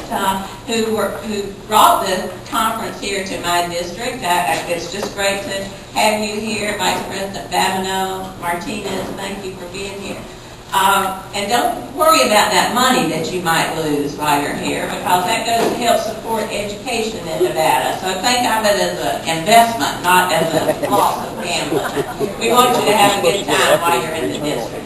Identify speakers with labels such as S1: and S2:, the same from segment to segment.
S1: who brought the conference here to my district. It's just great to have you here, Vice President Babineau, Martinez. Thank you for being here. And don't worry about that money that you might lose while you're here, because that goes to help support education in Nevada. So think of it as an investment, not as a loss of gambling. We want you to have a good time while you're in the district.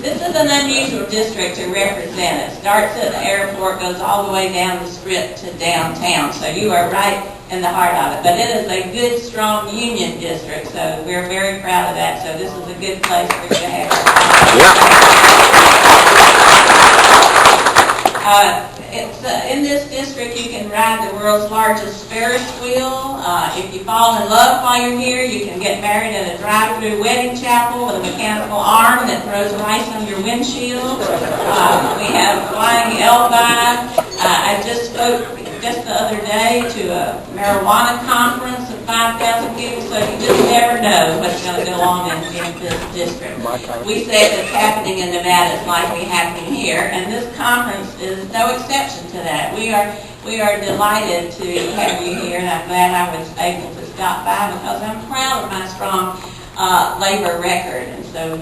S1: This is an unusual district to represent. It starts at the airport, goes all the way down the strip to downtown. So you are right in the heart of it. But it is a good, strong union district, so we're very proud of that. So this is a good place for you to have your time. In this district, you can ride the world's largest Ferris wheel. If you fall in love while you're here, you can get married at a drive-through wedding chapel with a mechanical arm that throws rice on your windshield. We have flying elvi. I just spoke just the other day to a marijuana conference of 5,000 people, so you just never know what's going to go on in this district. We say that's happening in Nevada is likely happening here, and this conference is no exception to that. We are delighted to have you here, and I'm glad I was able to stop by because I'm proud of my strong labor record, and so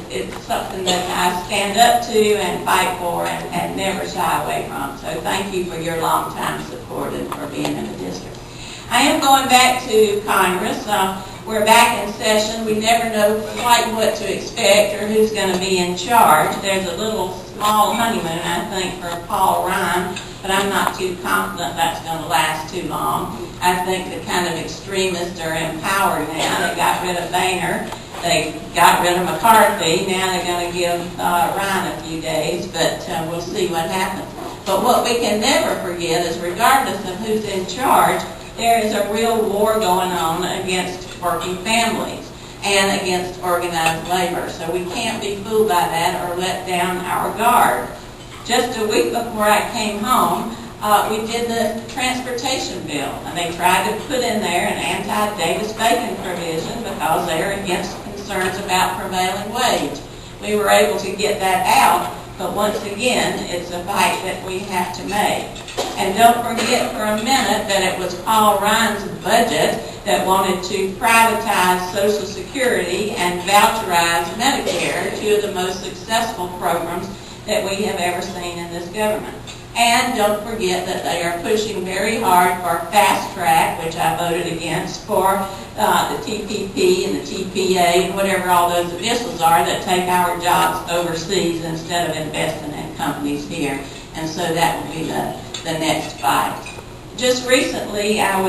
S1: it's something that I stand up to and fight for and never shy away from. So thank you for your long time support and for being in the district. I am going back to Congress. We're back in session. We never know quite what to expect or who's going to be in charge. There's a little small honeymoon, I think, for Paul Ryan, but I'm not too confident that's going to last too long. I think the kind of extremists are empowered now. They got rid of Boehner. They got rid of McCarthy. Now they're going to give Ryan a few days, but we'll see what happens. But what we can never forget is regardless of who's in charge, there is a real war going on against working families and against organized labor. So we can't be fooled by that or let down our guard. Just a week before I came home, we did the transportation bill, and they tried to put in there an anti-Davis-Bacon provision because they are against concerns about prevailing wage. We were able to get that out, but once again, it's a fight that we have to make. And don't forget for a minute that it was Paul Ryan's budget that wanted to privatize Social Security and voucherize Medicare, two of the most successful programs that we have ever seen in this government. And don't forget that they are pushing very hard for fast track, which I voted against, for the TPP and the TPA and whatever all those initials are that take our jobs overseas instead of investing in companies here. And so that will be the next fight. Just recently, I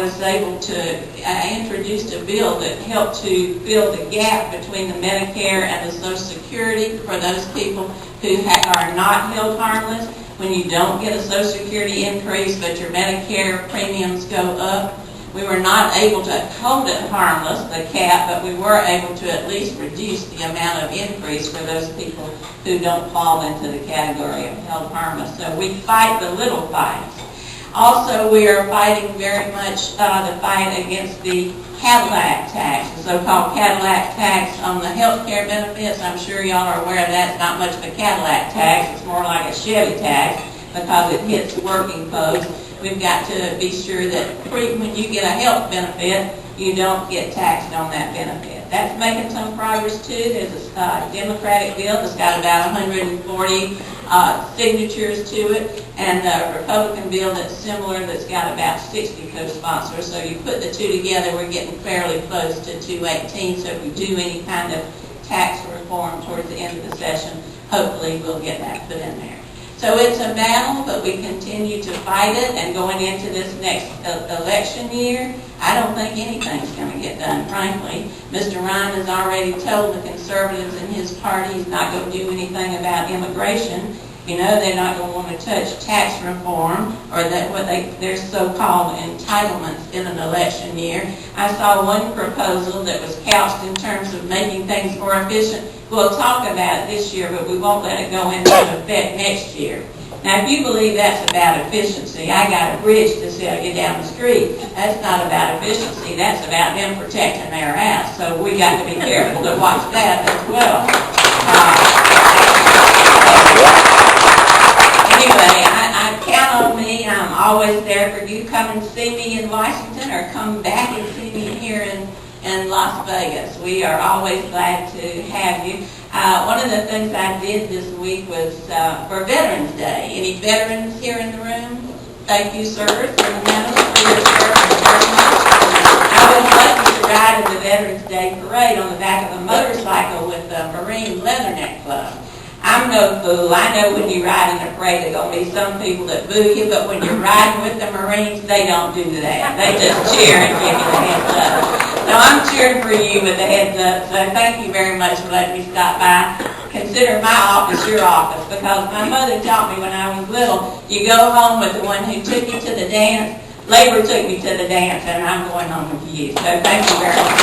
S1: introduced a bill that helped to fill the gap between the Medicare and the Social Security for those people who are not held harmless. When you don't get a Social Security increase but your Medicare premiums go up, we were not able to hold it harmless, the cap, but we were able to at least reduce the amount of increase for those people who don't fall into the category of held harmless. So we fight the little fights. Also, we are fighting very much the fight against the Cadillac tax, the so-called Cadillac tax on the health care benefits. I'm sure y'all are aware of that. It's not much of a Cadillac tax. It's more like a Chevy tax because it hits working folks. We've got to be sure that when you get a health benefit, you don't get taxed on that benefit. That's making some progress too. There's a Democratic bill that's got about 140 signatures to it, and a Republican bill that's similar that's got about 60 co-sponsors. So you put the two together, we're getting fairly close to 218. So if we do any kind of tax reform towards the end of the session, hopefully we'll get that put in there. So it's a battle, but we continue to fight it, and going into this next election year, I don't think anything's going to get done, frankly. Mr. Ryan has already told the conservatives in his party he's not going to do anything about immigration. You know, they're not going to want to touch tax reform or their so-called entitlements in an election year. I saw one proposal that was couched in terms of making things more efficient. We'll talk about it this year, but we won't let it go into effect next year. Now, if you believe that's about efficiency, I got a bridge to sell you down the street. That's not about efficiency. That's about them protecting their ass. So we got to be careful to watch that as well. Anyway, I count on me. whenever you come and see me in Washington or come back and see me here in Las Vegas. We are always glad to have you. One of the things I did this week was for Veterans Day. Any veterans here in the room? Thank you, sirs, and madams, for your service very much. I was lucky to ride in the Veterans Day parade on the back of a motorcycle with the Marine Leatherneck Club. I'm no fool. I know when you ride in a parade, there's going to be some people that boo you, but when you're riding with the Marines, they don't do that. They just cheer and give you the heads up. So I'm cheering for you with the heads up, so thank you very much for letting me stop by. Consider my office your office, because my mother taught me when I was little, you go home with the one who took you to the dance. Labor took me to the dance, and I'm going home with you. So thank you very much.